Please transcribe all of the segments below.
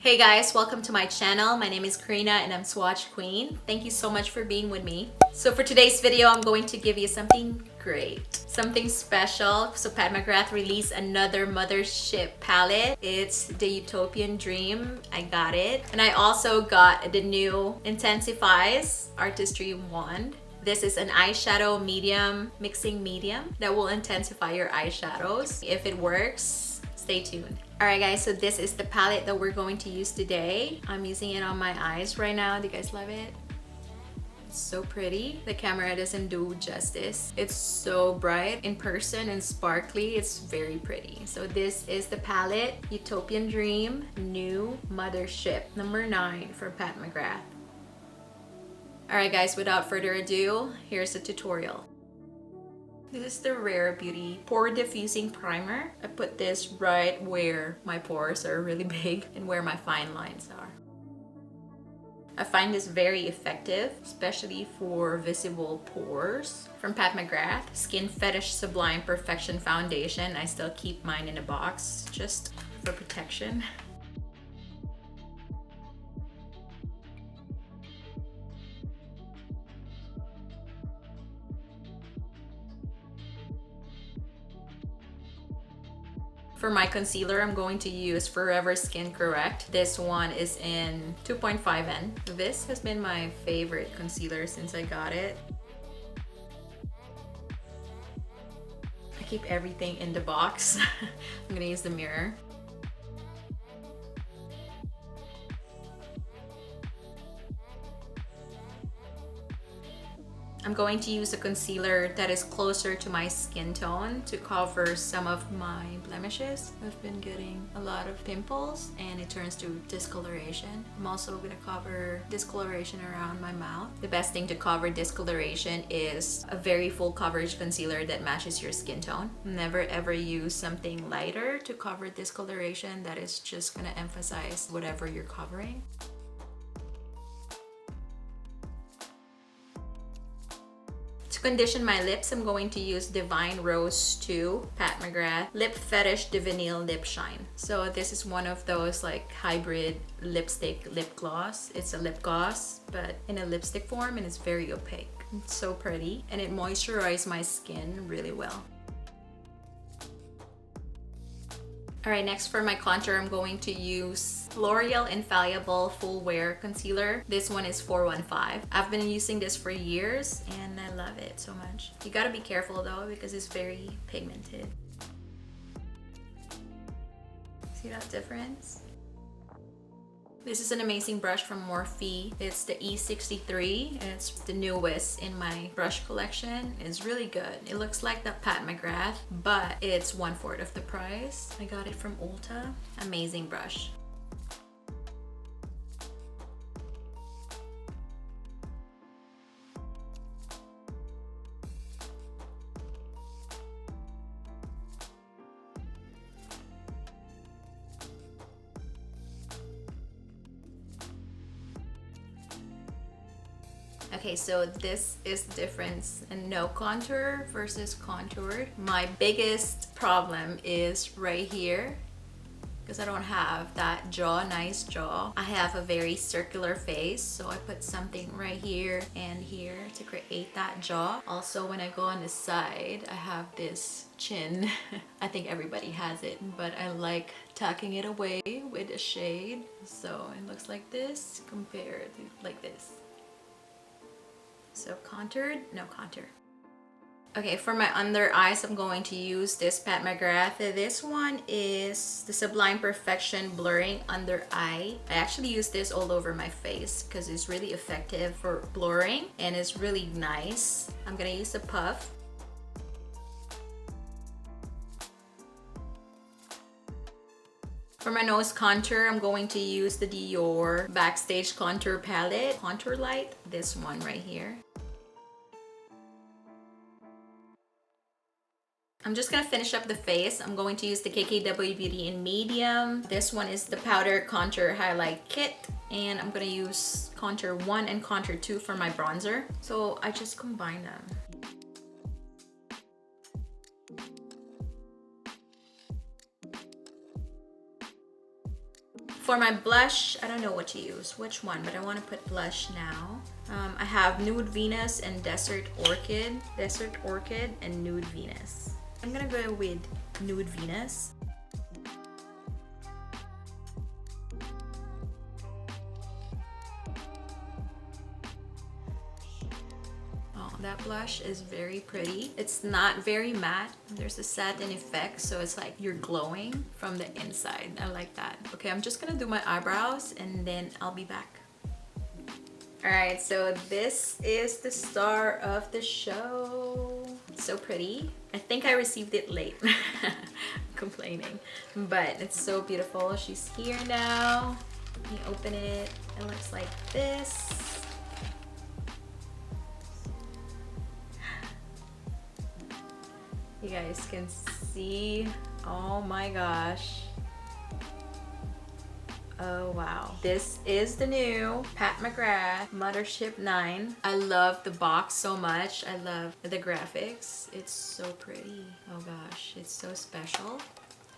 Hey guys, welcome to my channel. My name is Karina and I'm Swatch Queen. Thank you so much for being with me. So for today's video, I'm going to give you something great, something special. So Pat Mcgrath released another Mothership palette. It's the Huetopian Dream. I got it. And I also got the new IntensifEyes Artistry wand. This is an eyeshadow mixing medium that will intensify your eyeshadows. If it works, stay tuned. Alright guys, so this is the palette that we're going to use today. I'm using it on my eyes right now. Do you guys love it? It's so pretty. The camera doesn't do justice. It's so bright in person and sparkly. It's very pretty. So this is the palette, Huetopian Dream, New Mothership, number 9 from Pat Mcgrath. Alright guys, without further ado, here's the tutorial. This is the Rare Beauty Pore Diffusing Primer. I put this right where my pores are really big and where my fine lines are. I find this very effective, especially for visible pores. From Pat Mcgrath, Skin Fetish Sublime Perfection Foundation. I still keep mine in a box just for protection. For my concealer, I'm going to use Forever Skin Correct. This one is in 2.5N. This has been my favorite concealer since I got it. I keep everything in the box. I'm gonna use the mirror. I'm going to use a concealer that is closer to my skin tone to cover some of my blemishes. I've been getting a lot of pimples and it turns to discoloration. I'm also going to cover discoloration around my mouth. The best thing to cover discoloration is a very full coverage concealer that matches your skin tone. Never ever use something lighter to cover discoloration that is just going to emphasize whatever you're covering. To condition my lips, I'm going to use Divine Rose 2 Pat Mcgrath Lip Fetish Divinyl Lip Shine. So this is one of those like hybrid lipstick lip gloss. It's a lip gloss but in a lipstick form and it's very opaque. It's so pretty and it moisturizes my skin really well. Alright, next for my contour, I'm going to use L'Oreal Infallible Full Wear Concealer. This one is 415. I've been using this for years and I love it so much. You gotta be careful though because it's very pigmented. See that difference? This is an amazing brush from Morphe. It's the E63. It's the newest in my brush collection. It's really good. It looks like the Pat Mcgrath, but it's 1/4 of the price. I got it from Ulta. Amazing brush. Okay, so this is the difference in no contour versus contoured. My biggest problem is right here because I don't have that jaw, nice jaw. I have a very circular face, so I put something right here and here to create that jaw. Also, when I go on the side, I have this chin. I think everybody has it, but I like tucking it away with a shade. So it looks like this compared to like this. So contoured, no contour. Okay, for my under eyes, I'm going to use this Pat Mcgrath. This one is the Sublime Perfection Blurring Under Eye. I actually use this all over my face because it's really effective for blurring and it's really nice. I'm gonna use a puff. For my nose contour, I'm going to use the Dior Backstage Contour Palette. Contour Light, this one right here. I'm just gonna finish up the face. I'm going to use the KKW Beauty in medium. This one is the Powder Contour Highlight Kit. And I'm gonna use Contour 1 and Contour 2 for my bronzer. So I just combine them. for my blush, I don't know what to use, which one, but I want to put blush now. I have Nude Venus and Desert Orchid and Nude Venus. I'm gonna go with Nude Venus. That blush is very pretty. It's not very matte. There's a satin effect, so it's like you're glowing from the inside. I like that. Okay, I'm just gonna do my eyebrows and then I'll be back. All right, so this is the star of the show. It's so pretty. I think I received it late. Complaining, but it's so beautiful. She's here now. Let me open it. It looks like this. You guys can see, oh my gosh. Oh wow. This is the new Pat Mcgrath Mothership 9. I love the box so much. I love the graphics. It's so pretty. Oh gosh, it's so special.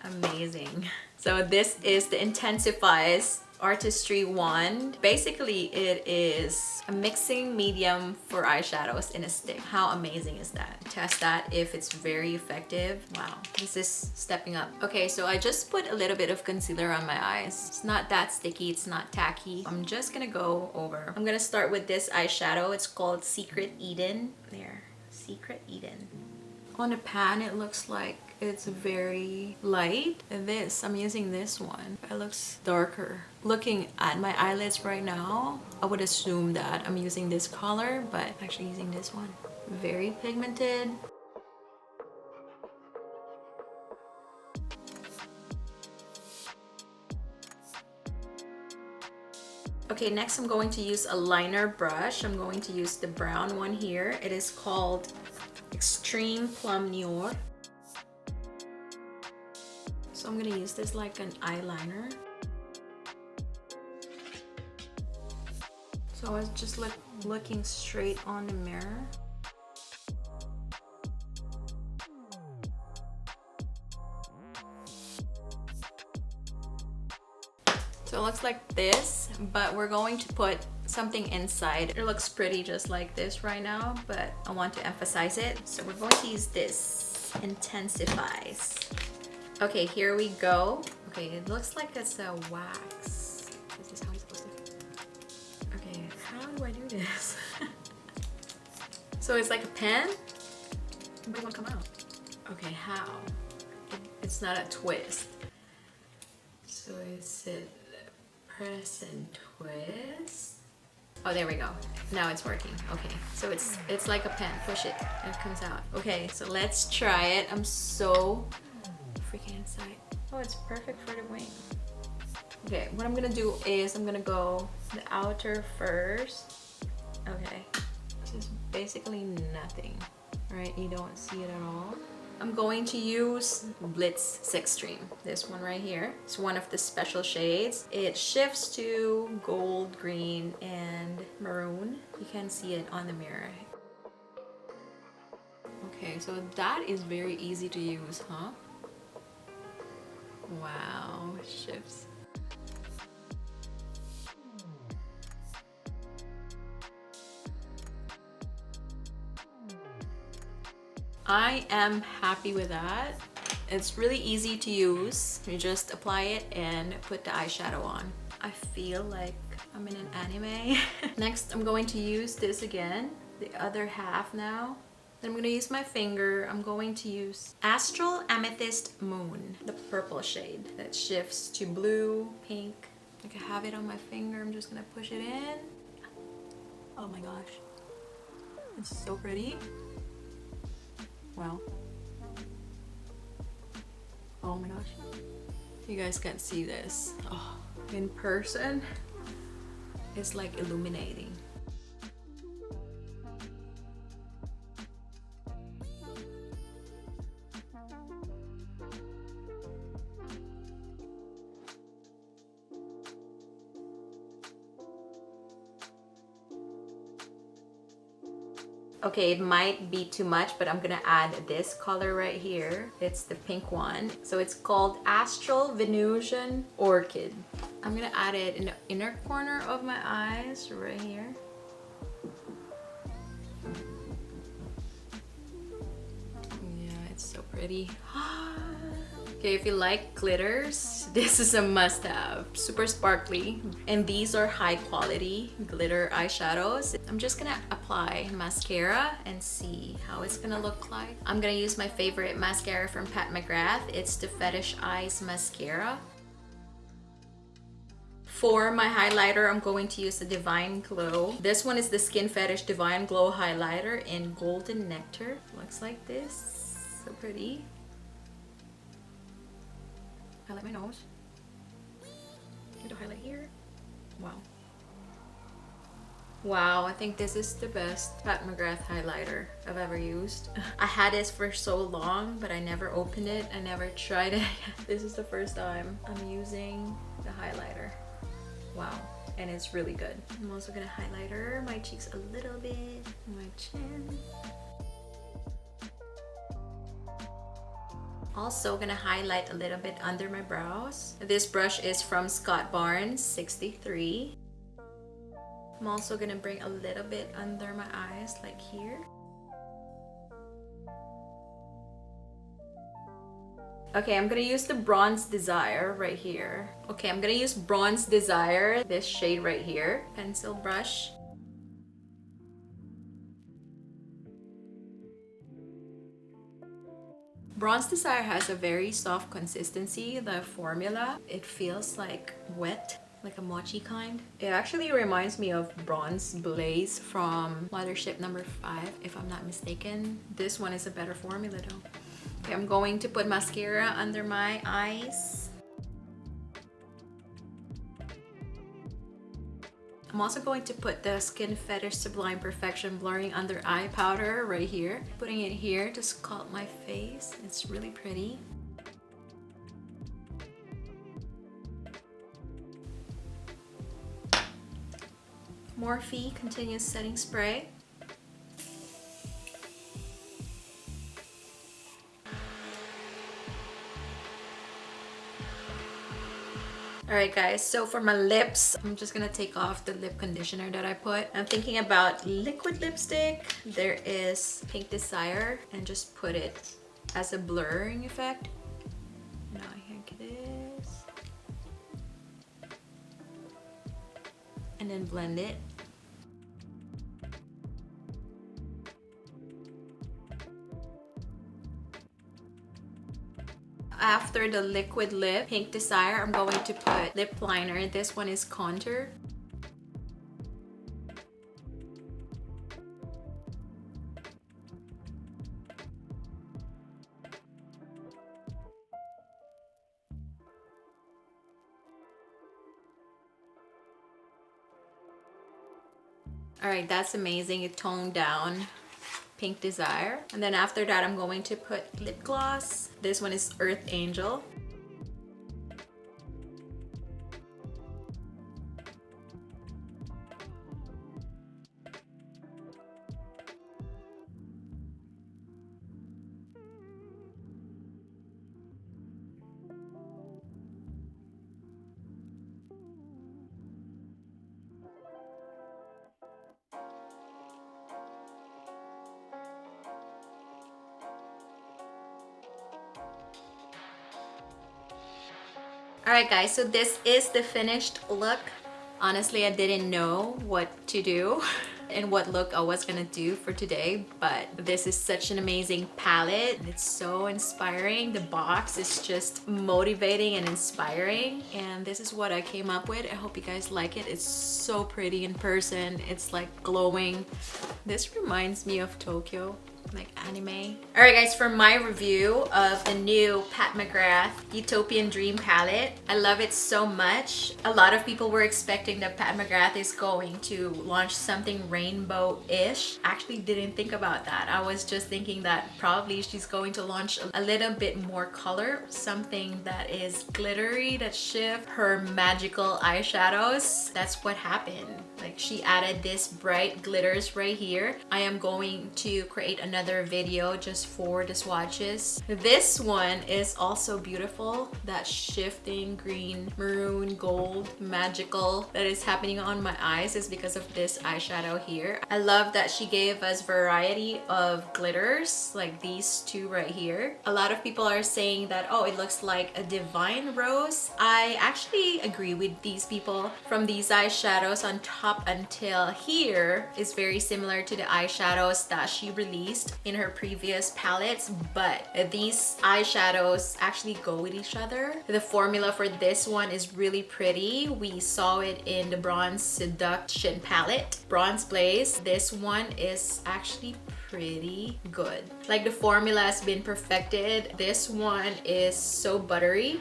Amazing. So this is the IntensifEyes Artistry wand. Basically, it is a mixing medium for eyeshadows in a stick. How amazing is that? Test that if it's very effective. Wow, this is stepping up. Okay, so I just put a little bit of concealer on my eyes. It's not that sticky, it's not tacky. I'm just gonna go over. I'm gonna start with this eyeshadow. It's called Secret Eden. There, Secret Eden. On the pan, it looks like it's very light. I'm using this one. It looks darker. Looking at my eyelids right now, I would assume that I'm using this color, but I'm actually using this one. Very pigmented. Okay, next I'm going to use a liner brush. I'm going to use the brown one here. It is called Extreme Plum Noir. So I'm gonna use this like an eyeliner. So I was just looking straight on the mirror. So it looks like this, but we're going to put something inside. It looks pretty just like this right now, but I want to emphasize it. So we're going to use this IntensifEyes. Okay, here we go. Okay, it looks like it's a wax. This is how it's supposed to. Okay, how do I do this? So it's like a pen, but it won't come out. Okay, how? It's not a twist. So it's a press and twist. Oh, there we go. Now it's working. Okay, so it's like a pen. Push it and it comes out. Okay, so let's try it. I'm so freaking inside. Oh, it's perfect for the wing. Okay, what I'm gonna do is I'm gonna go the outer first. Okay, this is basically nothing, right? You don't see it at all. I'm going to use Blitz Extreme. This one right here. It's one of the special shades. It shifts to gold, green, and maroon. You can see it on the mirror. Okay, so that is very easy to use, huh? Wow, it shifts. I am happy with that. It's really easy to use. You just apply it and put the eyeshadow on. I feel like I'm in an anime. Next, I'm going to use this again, the other half now. Then I'm gonna use my finger. I'm going to use Astral Amethyst Moon, the purple shade that shifts to blue, pink. Like I have it on my finger. I'm just gonna push it in. Oh my gosh, it's so pretty. Wow. Oh my gosh. You guys can't see this. Oh, in person, it's like illuminating. Okay, it might be too much, but I'm gonna add this color right here. It's the pink one. So it's called Astral Venusian Orchid. I'm gonna add it in the inner corner of my eyes right here. Yeah, it's so pretty. Okay, if you like glitters, this is a must-have. Super sparkly. And these are high quality glitter eyeshadows. I'm just gonna apply mascara and see how it's gonna look like. I'm gonna use my favorite mascara from Pat Mcgrath. It's the FetishEyes Mascara. For my highlighter, I'm going to use the Divine Glow. This one is the Skin Fetish Divine Glow Highlighter in Golden Nectar. Looks like this. So pretty. Highlight my nose. Need to highlight here. Wow. Wow, I think this is the best Pat Mcgrath highlighter I've ever used. I had this for so long, but I never opened it. I never tried it. This is the first time I'm using the highlighter. Wow, and it's really good. I'm also gonna highlight my cheeks a little bit, my chin. Also gonna highlight a little bit under my brows. This brush is from Scott Barnes 63. I'm also gonna bring a little bit under my eyes, like here. Okay, I'm gonna use the Bronze Desire right here. Okay, I'm gonna use Bronze Desire, this shade right here. Pencil brush. Bronze Desire has a very soft consistency, the formula. It feels like wet, like a mochi kind. It actually reminds me of Bronze Blaze from Mothership number 5, if I'm not mistaken. This one is a better formula though. Okay, I'm going to put mascara under my eyes. I'm also going to put the Skin Fetish Sublime Perfection Blurring Under Eye Powder right here. Putting it here to sculpt my face. It's really pretty. Morphe Continuous Setting Spray. Alright guys, so for my lips, I'm just gonna take off the lip conditioner that I put. I'm thinking about liquid lipstick. There is Pink Desire, and just put it as a blurring effect. Now here it is. And then blend it. After the liquid lip, Pink Desire, I'm going to put lip liner. This one is Contour. Alright, that's amazing. It toned down Pink Desire. And then after that, I'm going to put lip gloss. This one is Earth Angel. Alright guys, so this is the finished look. Honestly, I didn't know what to do and what look I was gonna do for today, but this is such an amazing palette. It's so inspiring. The box is just motivating and inspiring, and this is what I came up with. I hope you guys like it. It's so pretty in person. It's like glowing. This reminds me of Tokyo, like anime. Alright guys, for my review of the new Pat Mcgrath Huetopian Dream Palette, I love it so much. A lot of people were expecting that Pat Mcgrath is going to launch something rainbow-ish. Actually didn't think about that. I was just thinking that probably she's going to launch a little bit more color, something that is glittery, that shift her magical eyeshadows. That's what happened. Like, she added this bright glitters right here. I am going to create another another video just for the swatches. This one is also beautiful. That shifting green, maroon, gold, magical that is happening on my eyes is because of this eyeshadow here. I love that she gave us variety of glitters like these two right here. A lot of people are saying that, oh, it looks like a divine rose. I actually agree with these people. From these eyeshadows on top until here is very similar to the eyeshadows that she released in her previous palettes, but these eyeshadows actually go with each other. The formula for this one is really pretty. We saw it in the Bronze Seduction palette, Bronze Blaze. This one is actually pretty good. Like the formula has been perfected. This one is so buttery.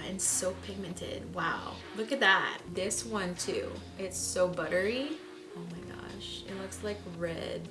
And so pigmented. Wow, look at that. This one too, it's so buttery. Oh my gosh, it looks like red.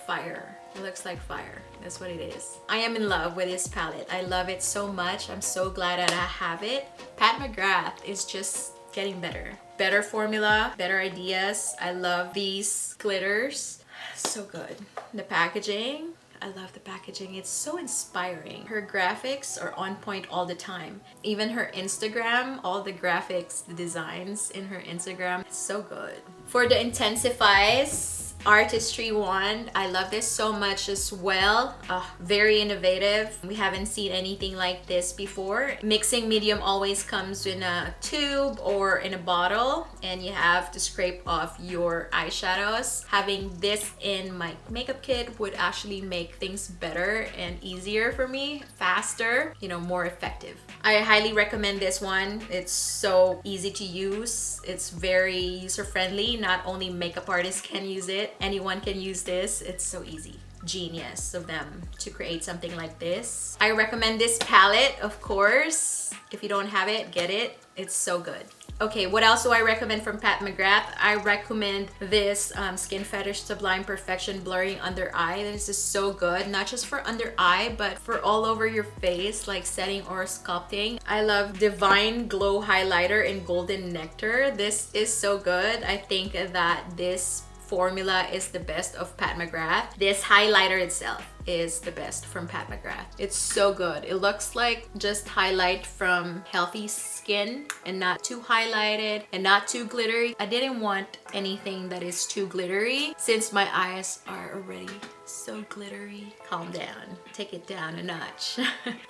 Fire. It looks like fire. That's what it is. I am in love with this palette. I love it so much. I'm so glad that I have it. Pat Mcgrath is just getting better. Better formula, better ideas. I love these glitters. So good. The packaging. I love the packaging. It's so inspiring. Her graphics are on point all the time. Even her Instagram, all the graphics, the designs in her Instagram, it's so good. For the IntensifEyes Artistry one, I love this so much as well. Very innovative. We haven't seen anything like this before. Mixing medium always comes in a tube or in a bottle, and you have to scrape off your eyeshadows. Having this in my makeup kit would actually make things better and easier for me, faster, you know, more effective. I highly recommend this one. It's so easy to use. It's very user-friendly. Not only makeup artists can use it, anyone can use this. It's so easy. Genius of them to create something like this. I recommend this palette, of course. If you don't have it, get it. It's so good. Okay, what else do I recommend from Pat Mcgrath? I recommend this Skin Fetish Sublime Perfection Blurring Under Eye. This is so good, not just for under eye, but for all over your face, like setting or sculpting. I love Divine Glow Highlighter in Golden Nectar. This is so good. I think that this formula is the best of Pat Mcgrath. This highlighter itself is the best from Pat Mcgrath. It's so good. It looks like just highlight from healthy skin and not too highlighted and not too glittery. I didn't want anything that is too glittery since my eyes are already so glittery. Calm down. Take it down a notch.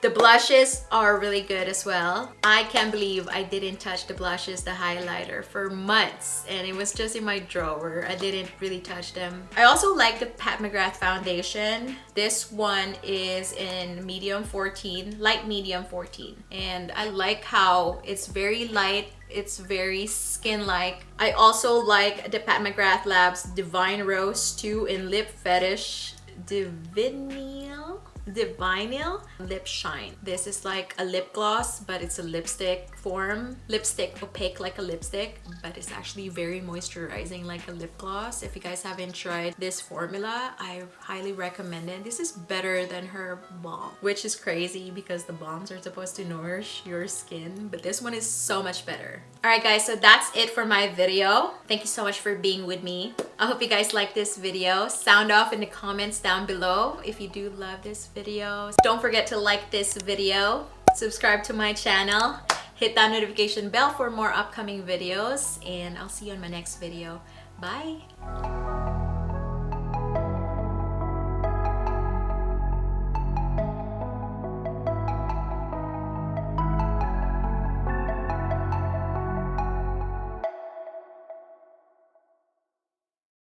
The blushes are really good as well. I can't believe I didn't touch the blushes, the highlighter for months, and it was just in my drawer. I didn't really touch them. I also like the Pat Mcgrath foundation. This one is in medium 14, light medium 14. And I like how it's very light. It's very skin-like. I also like the Pat Mcgrath Labs Divine Rose 2 in Lip Fetish Divinyl Lip Shine. This is like a lip gloss, but it's a lipstick form. Lipstick, opaque like a lipstick, but it's actually very moisturizing like a lip gloss. If you guys haven't tried this formula, I highly recommend it. This is better than her balm, which is crazy because the balms are supposed to nourish your skin, but this one is so much better. Alright guys, so that's it for my video. Thank you so much for being with me. I hope you guys like this video. Sound off in the comments down below if you do love this video. Don't forget to like this video, subscribe to my channel, hit that notification bell for more upcoming videos, and I'll see you in my next video. Bye!